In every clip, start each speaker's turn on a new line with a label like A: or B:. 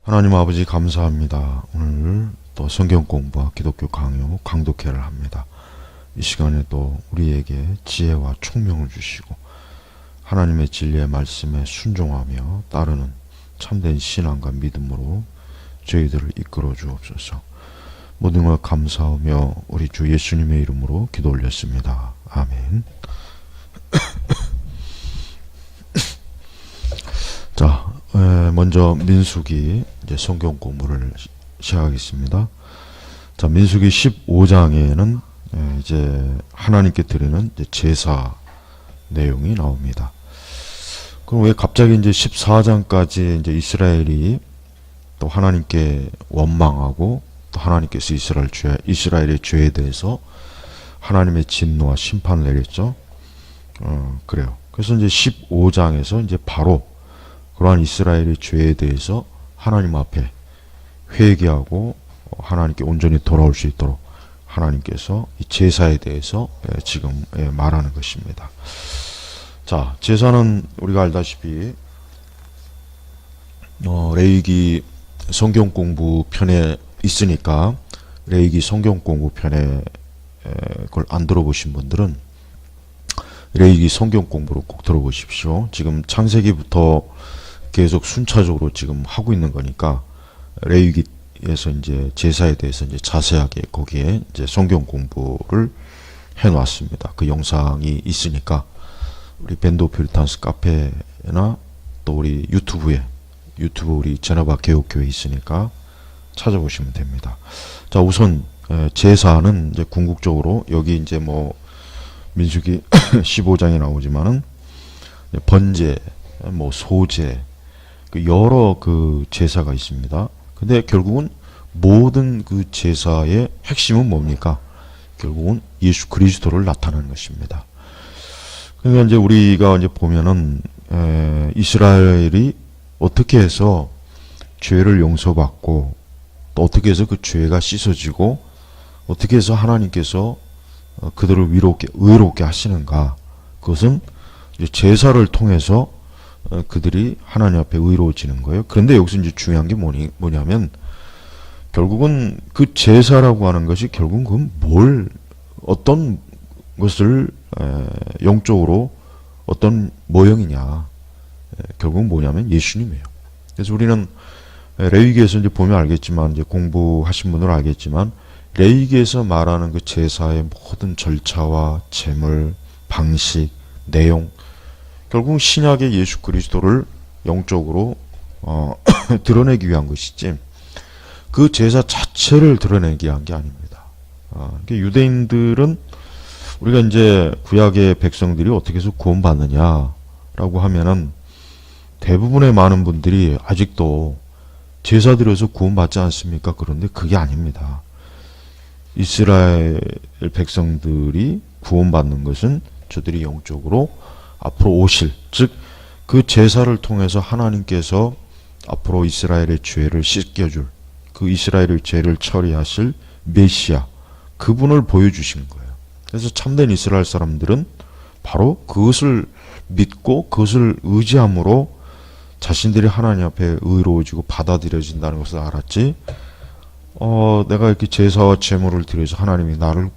A: 하나님 아버지 감사합니다. 오늘 또 성경 공부와 기독교 강요, 강독회를 합니다. 이 시간에 또 우리에게 지혜와 총명을 주시고 하나님의 진리의 말씀에 순종하며 따르는 참된 신앙과 믿음으로 저희들을 이끌어 주옵소서. 모든 것 감사하며 우리 주 예수님의 이름으로 기도 올렸습니다. 아멘. 자, 먼저 민수기 이제 성경 공부를 시작하겠습니다. 자, 민수기 15장에는 이제 하나님께 드리는 이제 제사 내용이 나옵니다. 그럼 왜 갑자기 이제 14장까지 이제 이스라엘이 또 하나님께 원망하고 또 하나님께서 이스라엘의 죄에 대해서 하나님의 진노와 심판을 내렸죠. 그래요. 그래서 이제 15장에서 이제 바로 그러한 이스라엘의 죄에 대해서 하나님 앞에 회개하고 하나님께 온전히 돌아올 수 있도록 하나님께서 이 제사에 대해서 지금 말하는 것입니다. 자, 제사는 우리가 알다시피 레위기 성경 공부 편에 있으니까 레위기 성경 공부 편에 그걸 안 들어보신 분들은 레위기 성경 공부로 꼭 들어보십시오. 지금 창세기부터 계속 순차적으로 지금 하고 있는 거니까 레위기에서 이제 제사에 대해서 이제 자세하게 거기에 이제 성경 공부를 해놨습니다. 그 영상이 있으니까 우리 벤도 퓨리탄스 카페나 또 우리 유튜브 우리 제너바 개혁교회 있으니까 찾아보시면 됩니다. 자, 우선 제사는 이제 궁극적으로 여기 이제 뭐 민수기 15장에 나오지만은 번제, 뭐 소제, 여러 그 제사가 있습니다. 근데 결국은 모든 그 제사의 핵심은 뭡니까? 결국은 예수 그리스도를 나타내는 것입니다. 그러니까 이제 우리가 이제 보면은 이스라엘이 어떻게 해서 죄를 용서받고 또 어떻게 해서 그 죄가 씻어지고 어떻게 해서 하나님께서 그들을 의롭게 하시는가? 그것은 이제 제사를 통해서 그들이 하나님 앞에 의로워지는 거예요. 그런데 여기서 이제 중요한 게 뭐냐면 결국은 그 제사라고 하는 것이 결국은 어떤 것을 영적으로 어떤 모형이냐? 결국은 뭐냐면 예수님이에요. 그래서 우리는 레위기에서 이제 보면 알겠지만 이제 공부하신 분들은 알겠지만 레위기에서 말하는 그 제사의 모든 절차와 제물, 방식, 내용 결국 신약의 예수 그리스도를 영적으로 드러내기 위한 것이지 그 제사 자체를 드러내기 위한 게 아닙니다. 유대인들은 우리가 이제 구약의 백성들이 어떻게 해서 구원받느냐라고 하면은 대부분의 많은 분들이 아직도 제사 드려서 구원받지 않습니까? 그런데 그게 아닙니다. 이스라엘 백성들이 구원받는 것은 저들이 영적으로 앞으로 오실, 즉 그 제사를 통해서 하나님께서 앞으로 이스라엘의 죄를 씻겨줄 그 이스라엘의 죄를 처리하실 메시아 그분을 보여주신 거예요. 그래서 참된 이스라엘 사람들은 바로 그것을 믿고 그것을 의지함으로 자신들이 하나님 앞에 의로워지고 받아들여진다는 것을 알았지 내가 이렇게 제사와 제물을 드려서 하나님이 나를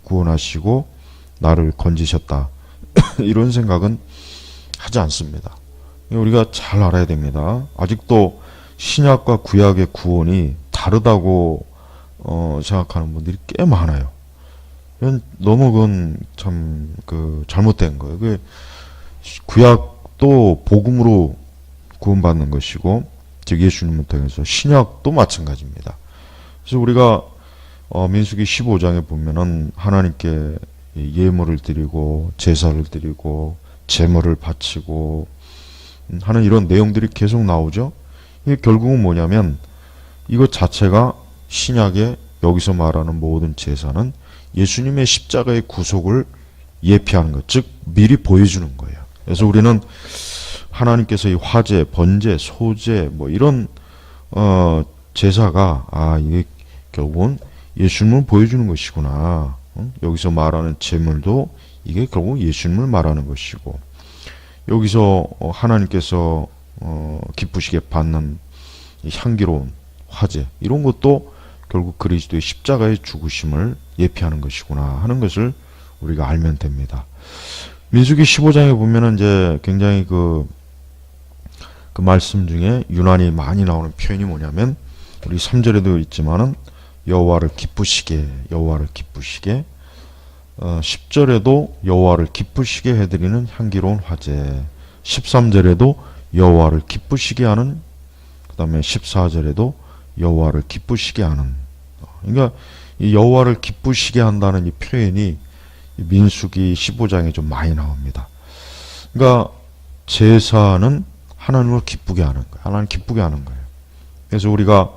A: 구원하시고 나를 건지셨다 이런 생각은 하지 않습니다. 우리가 잘 알아야 됩니다. 아직도 신약과 구약의 구원이 다르다고 생각하는 분들이 꽤 많아요. 너무 그건 참 잘못된 거예요. 구약도 복음으로 구원받는 것이고 즉 예수님을 통해서 신약도 마찬가지입니다. 그래서 우리가 민수기 15장에 보면은 하나님께 예물을 드리고 제사를 드리고 제물을 바치고 하는 이런 내용들이 계속 나오죠. 이게 결국은 뭐냐면 이것 자체가 신약의 여기서 말하는 모든 제사는 예수님의 십자가의 구속을 예표하는 것, 즉 미리 보여주는 거예요. 그래서 우리는 하나님께서 이 화제, 번제, 소제 뭐 이런 제사가 이게 결국은 예수님을 보여주는 것이구나. 여기서 말하는 제물도 이게 결국 예수님을 말하는 것이고 여기서 하나님께서 기쁘시게 받는 이 향기로운 화제, 이런 것도 결국 그리스도의 십자가의 죽으심을 예피하는 것이구나 하는 것을 우리가 알면 됩니다. 민수기 15장에 보면은 이제 굉장히 그 말씀 중에 유난히 많이 나오는 표현이 뭐냐면, 우리 3절에도 있지만은 여호와를 기쁘시게, 여호와를 기쁘시게, 10절에도 여호와를 기쁘시게 해드리는 향기로운 화제, 13절에도 여호와를 기쁘시게 하는, 그 다음에 14절에도 여호와를 기쁘시게 하는. 그러니까 이 여호와를 기쁘시게 한다는 이 표현이 민수기 15장에 좀 많이 나옵니다. 그러니까 제사는 하나님을 기쁘게 하는 거예요. 하나님 기쁘게 하는 거예요. 그래서 우리가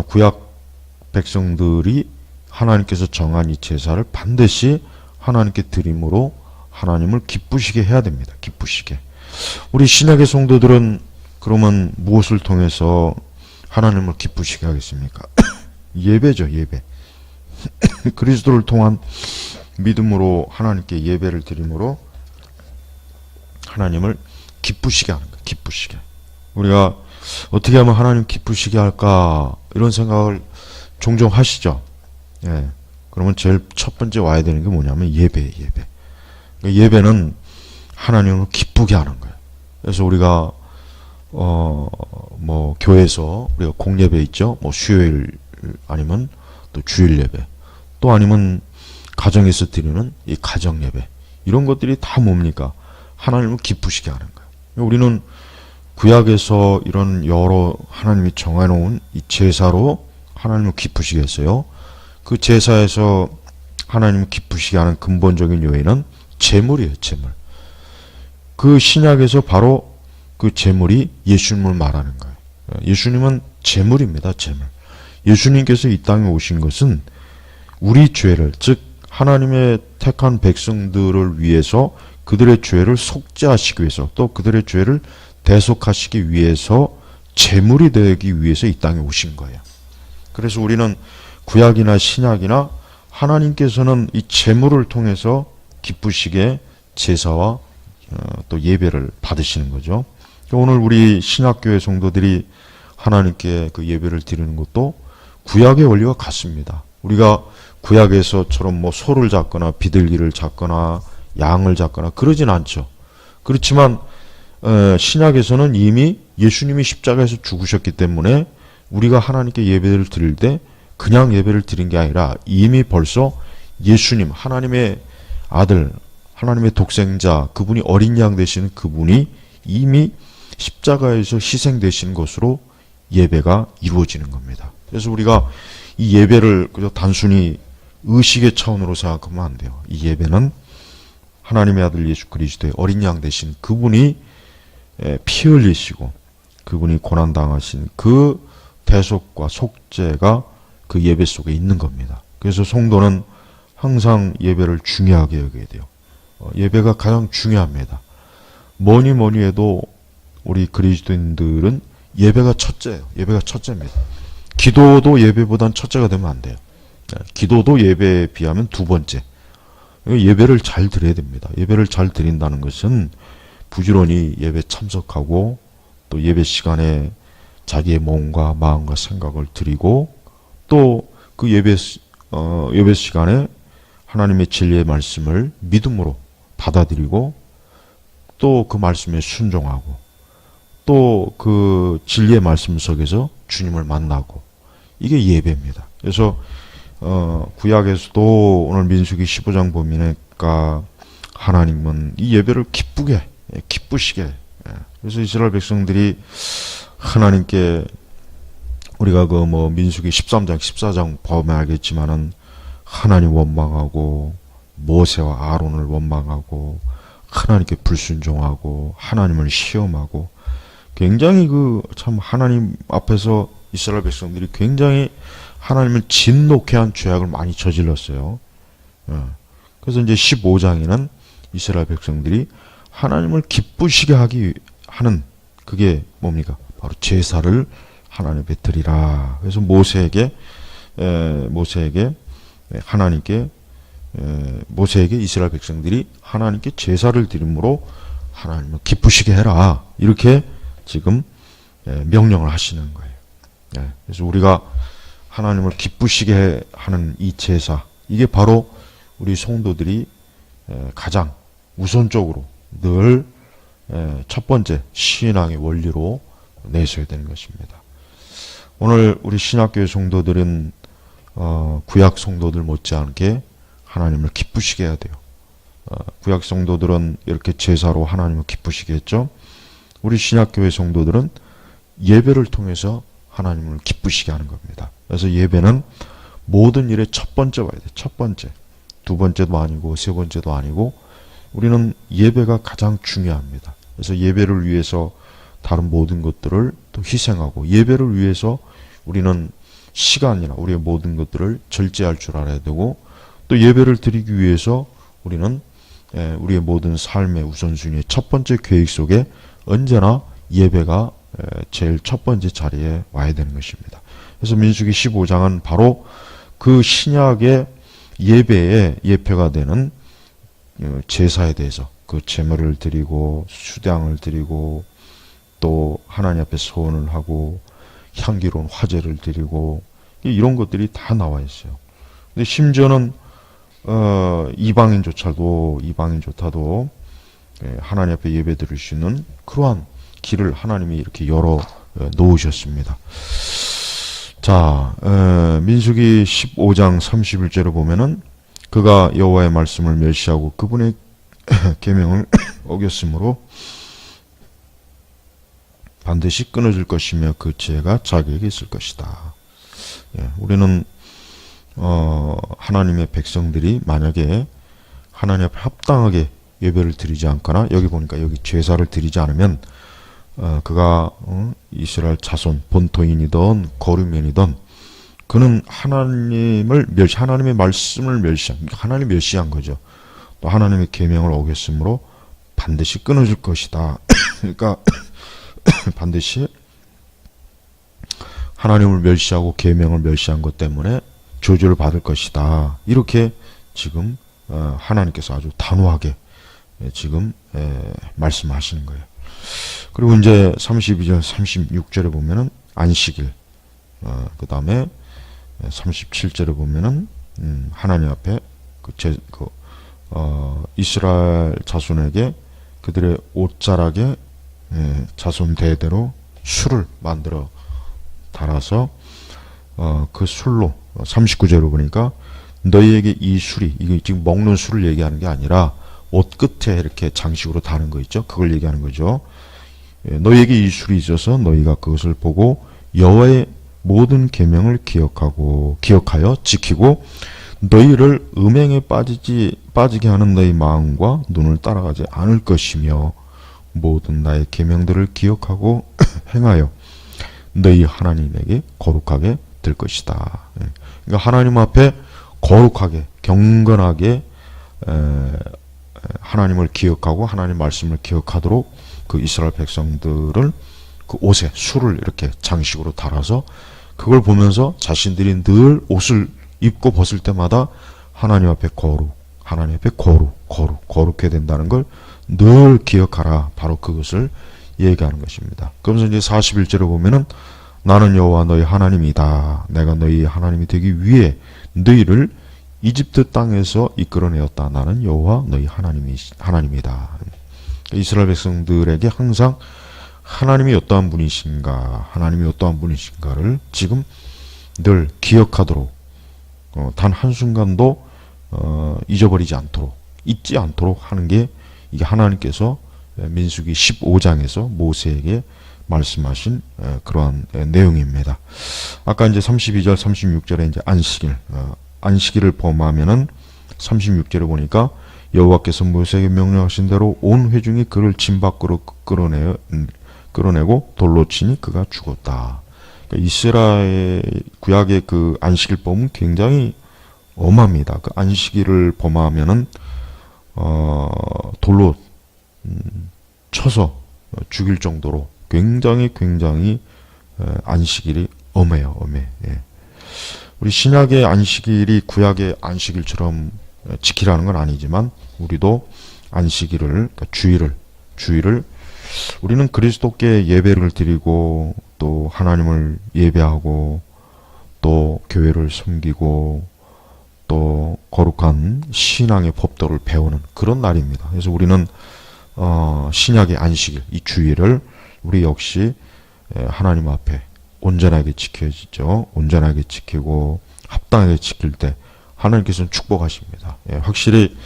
A: 구약 백성들이 하나님께서 정한 이 제사를 반드시 하나님께 드림으로 하나님을 기쁘시게 해야 됩니다. 기쁘시게. 우리 신약의 성도들은 그러면 무엇을 통해서 하나님을 기쁘시게 하겠습니까? 예배죠, 예배. 그리스도를 통한 믿음으로 하나님께 예배를 드림으로 하나님을 기쁘시게 하는 거예요. 기쁘시게. 우리가 어떻게 하면 하나님 기쁘시게 할까, 이런 생각을 종종 하시죠. 예. 그러면 제일 첫 번째 와야 되는 게 뭐냐면 예배예요, 예배. 그러니까 예배는 하나님을 기쁘게 하는 거예요. 그래서 우리가 뭐 교회에서 우리가 공예배 있죠. 뭐 수요일 아니면 또 주일 예배, 또 아니면 가정에서 드리는 이 가정 예배, 이런 것들이 다 뭡니까? 하나님을 기쁘시게 하는 거예요. 우리는 구약에서 이런 여러 하나님이 정해놓은 이 제사로 하나님을 기쁘시게 했어요. 그 제사에서 하나님을 기쁘시게 하는 근본적인 요인은 제물이에요, 제물. 그 신약에서 바로 그 제물이 예수님을 말하는 거예요. 예수님은 제물입니다, 제물. 예수님께서 이 땅에 오신 것은 우리 죄를, 즉 하나님의 택한 백성들을 위해서 그들의 죄를 속죄하시기 위해서, 또 그들의 죄를 대속하시기 위해서 제물이 되기 위해서 이 땅에 오신 거예요. 그래서 우리는 구약이나 신약이나 하나님께서는 이 제물을 통해서 기쁘시게 제사와 또 예배를 받으시는 거죠. 오늘 우리 신약교회 성도들이 하나님께 그 예배를 드리는 것도 구약의 원리와 같습니다. 우리가 구약에서처럼 뭐 소를 잡거나 비둘기를 잡거나 양을 잡거나 그러진 않죠. 그렇지만 신약에서는 이미 예수님이 십자가에서 죽으셨기 때문에 우리가 하나님께 예배를 드릴 때 그냥 예배를 드린 게 아니라 이미 벌써 예수님, 하나님의 아들, 하나님의 독생자, 그분이 어린 양 되시는 그분이 이미 십자가에서 희생되신 것으로 예배가 이루어지는 겁니다. 그래서 우리가 이 예배를 그저 단순히 의식의 차원으로 생각하면 안 돼요. 이 예배는 하나님의 아들 예수 그리스도의 어린 양 되신 그분이 피 흘리시고 그분이 고난당하신 그 대속과 속죄가 그 예배 속에 있는 겁니다. 그래서 성도는 항상 예배를 중요하게 여겨야 돼요. 예배가 가장 중요합니다. 뭐니 뭐니 해도 우리 그리스도인들은 예배가 첫째예요. 예배가 첫째입니다. 기도도 예배보단 첫째가 되면 안 돼요. 기도도 예배에 비하면 두 번째. 예배를 잘 드려야 됩니다. 예배를 잘 드린다는 것은 부지런히 예배 참석하고 또 예배 시간에 자기의 몸과 마음과 생각을 드리고 또 그 예배 시간에 하나님의 진리의 말씀을 믿음으로 받아들이고 또 그 말씀에 순종하고 또 그 진리의 말씀 속에서 주님을 만나고, 이게 예배입니다. 그래서 구약에서도 오늘 민수기 15장 보니까 하나님은 이 예배를 기쁘시게. 그래서 이스라엘 백성들이 하나님께 우리가 그 뭐 민수기 13장, 14장 보면 알겠지만은 하나님 원망하고 모세와 아론을 원망하고 하나님께 불순종하고 하나님을 시험하고 굉장히 그 참 하나님 앞에서 이스라엘 백성들이 굉장히 하나님을 진노케 한 죄악을 많이 저질렀어요. 그래서 이제 15장에는 이스라엘 백성들이 하나님을 기쁘시게 하는 그게 뭡니까? 바로 제사를 하나님께 드리라. 그래서 모세에게 이스라엘 백성들이 하나님께 제사를 드림으로 하나님을 기쁘시게 해라. 이렇게 지금 명령을 하시는 거예요. 그래서 우리가 하나님을 기쁘시게 하는 이 제사, 이게 바로 우리 성도들이 가장 우선적으로 늘 첫 번째 신앙의 원리로 내세워야 되는 것입니다. 오늘 우리 신약교회 성도들은 구약 성도들 못지않게 하나님을 기쁘시게 해야 돼요. 구약 성도들은 이렇게 제사로 하나님을 기쁘시게 했죠. 우리 신약교회 성도들은 예배를 통해서 하나님을 기쁘시게 하는 겁니다. 그래서 예배는 모든 일의 첫 번째 봐야 돼. 첫 번째. 두 번째도 아니고 세 번째도 아니고 우리는 예배가 가장 중요합니다. 그래서 예배를 위해서 다른 모든 것들을 또 희생하고 예배를 위해서 우리는 시간이나 우리의 모든 것들을 절제할 줄 알아야 되고 또 예배를 드리기 위해서 우리는 우리의 모든 삶의 우선순위의 첫 번째 계획 속에 언제나 예배가 제일 첫 번째 자리에 와야 되는 것입니다. 그래서 민수기 15장은 바로 그 신약의 예배의 예표가 되는 제사에 대해서 그 제물을 드리고 수당을 드리고 또 하나님 앞에 소원을 하고 향기로운 화제를 드리고 이런 것들이 다 나와 있어요. 근데 심지어는 이방인조차도 하나님 앞에 예배 드릴 수 있는 그러한 길을 하나님이 이렇게 열어 놓으셨습니다. 자, 민수기 15장 31절을 보면은 그가 여호와의 말씀을 멸시하고 그분의 계명을 어겼으므로 반드시 끊어질 것이며 그 죄가 자기에게 있을 것이다. 우리는 하나님의 백성들이 만약에 하나님 앞에 합당하게 예배를 드리지 않거나 여기 보니까 여기 제사를 드리지 않으면 그가 이스라엘 자손 본토인이든 거류민이든 그는 하나님의 말씀을 하나님 멸시한 거죠. 또 하나님의 계명을 어겼으므로 반드시 끊어질 것이다. 그러니까 반드시 하나님을 멸시하고 계명을 멸시한 것 때문에 저주를 받을 것이다. 이렇게 지금 하나님께서 아주 단호하게 지금 말씀하시는 거예요. 그리고 이제 32절, 36절에 보면은 안식일, 그 다음에 37절에 보면은 하나님 앞에 이스라엘 자손에게 그들의 옷자락에 자손 대대로 술을 만들어 달아서 그 술로 39절로 보니까 너희에게 이 술이 이게 지금 먹는 술을 얘기하는 게 아니라 옷 끝에 이렇게 장식으로 다는 거 있죠. 그걸 얘기하는 거죠. 너희에게 이 술이 있어서 너희가 그것을 보고 여호와의 모든 계명을 기억하여 지키고 너희를 음행에 빠지게 하는 너희 마음과 눈을 따라가지 않을 것이며 모든 나의 계명들을 기억하고 행하여 너희 하나님에게 거룩하게 될 것이다. 그러니까 하나님 앞에 거룩하게 경건하게 하나님을 기억하고 하나님 말씀을 기억하도록 그 이스라엘 백성들을 그 옷에 술을 이렇게 장식으로 달아서 그걸 보면서 자신들이 늘 옷을 입고 벗을 때마다 하나님 앞에 거룩해야 된다는 걸 늘 기억하라. 바로 그것을 얘기하는 것입니다. 그러면서 이제 41절에 보면은 나는 여호와 너희 하나님이다. 내가 너희 하나님이 되기 위해 너희를 이집트 땅에서 이끌어내었다. 나는 여호와 너희 하나님이다. 이스라엘 백성들에게 항상 하나님이 어떠한 분이신가를 지금 늘 기억하도록 단 한순간도 잊어버리지 않도록 잊지 않도록 하는 게 이게 하나님께서 민수기 15장에서 모세에게 말씀하신 그러한 내용입니다. 아까 이제 32절, 36절에 이제 안식일을 범하면은 36절에 보니까 여호와께서 모세에게 명령하신 대로 온 회중이 그를 진 밖으로 끌어내고 돌로 치니 그가 죽었다. 그러니까 이스라엘 구약의 그 안식일법은 굉장히 엄합니다. 그 안식일을 범하면은 돌로 쳐서 죽일 정도로 굉장히 안식일이 엄해요. 예. 우리 신약의 안식일이 구약의 안식일처럼 지키라는 건 아니지만 우리도 안식일을 그러니까 주일을 우리는 그리스도께 예배를 드리고 또 하나님을 예배하고 또 교회를 섬기고 또 거룩한 신앙의 법도를 배우는 그런 날입니다. 그래서 우리는 신약의 안식일, 이 주일을 우리 역시 하나님 앞에 온전하게 지켜지죠. 온전하게 지키고 합당하게 지킬 때 하나님께서는 축복하십니다. 확실히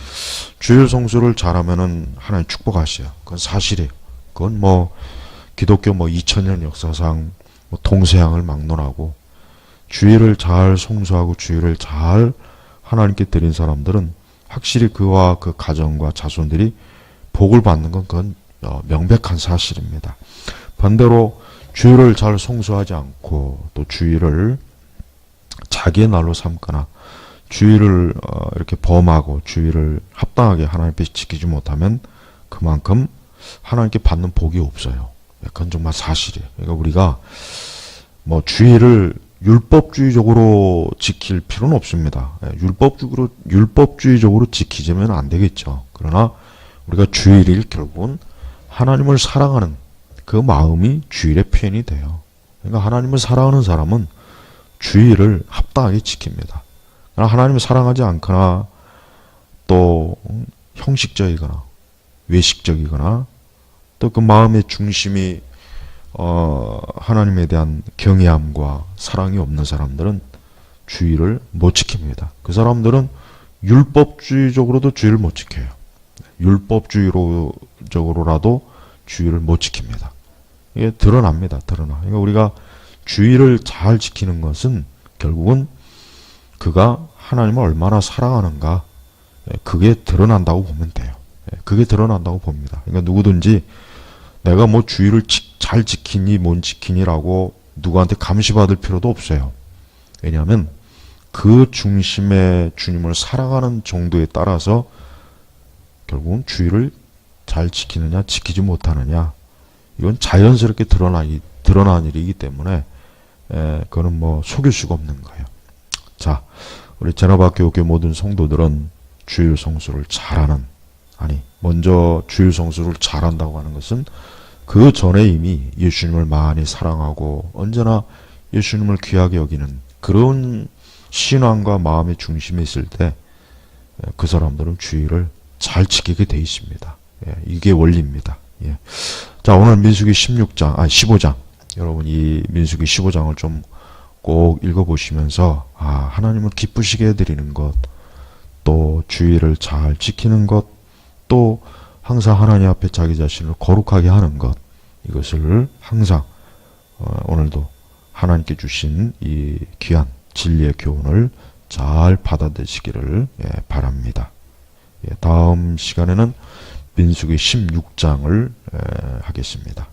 A: 주일 성수를 잘하면은 하나님 축복하셔요. 그건 사실이에요. 그건 뭐 기독교 2000년 역사상 동서양을 막론하고 주일을 잘 성수하고 주일을 잘 하나님께 드린 사람들은 확실히 그와 그 가정과 자손들이 복을 받는 건 그건 명백한 사실입니다. 반대로 주일을 잘 성수하지 않고 또 주일을 자기의 날로 삼거나 주일을 이렇게 범하고 주일을 합당하게 하나님께 지키지 못하면 그만큼 하나님께 받는 복이 없어요. 그건 정말 사실이에요. 그러니까 우리가 뭐 주일을 율법주의적으로 지킬 필요는 없습니다. 율법주의적으로 지키자면 안 되겠죠. 그러나 우리가 주일을 결국은 하나님을 사랑하는 그 마음이 주일의 표현이 돼요. 그러니까 하나님을 사랑하는 사람은 주일을 합당하게 지킵니다. 그러나 하나님을 사랑하지 않거나 또 형식적이거나 외식적이거나 또 그 마음의 중심이 하나님에 대한 경외함과 사랑이 없는 사람들은 주일을 못 지킵니다. 그 사람들은 율법주의적으로도 주일을 못 지켜요. 율법주의적으로라도 주일을 못 지킵니다. 이게 드러납니다. 그러니까 우리가 주일을 잘 지키는 것은 결국은 그가 하나님을 얼마나 사랑하는가, 그게 드러난다고 보면 돼요. 그게 드러난다고 봅니다. 그러니까 누구든지 내가 뭐 주일을 잘 지키니 못 지키니라고 누구한테 감시받을 필요도 없어요. 왜냐하면 그 중심에 주님을 사랑하는 정도에 따라서 결국은 주일을 잘 지키느냐 지키지 못하느냐, 이건 자연스럽게 드러난 일이기 때문에 그거는 뭐 속일 수가 없는 거예요. 자, 우리 제나바교회 모든 성도들은 주일 성수를 잘하는, 먼저 주일 성수를 잘한다고 하는 것은 그 전에 이미 예수님을 많이 사랑하고 언제나 예수님을 귀하게 여기는 그런 신앙과 마음의 중심에 있을 때 그 사람들은 주일을 잘 지키게 돼 있습니다. 이게 원리입니다. 자, 오늘 민수기 15장, 여러분 이 민수기 15장을 좀 꼭 읽어보시면서 하나님을 기쁘시게 해드리는 것, 또 주일을 잘 지키는 것, 또 항상 하나님 앞에 자기 자신을 거룩하게 하는 것, 이것을 항상 오늘도 하나님께 주신 이 귀한 진리의 교훈을 잘 받아들이시기를 바랍니다. 다음 시간에는 민수기 16장을 하겠습니다.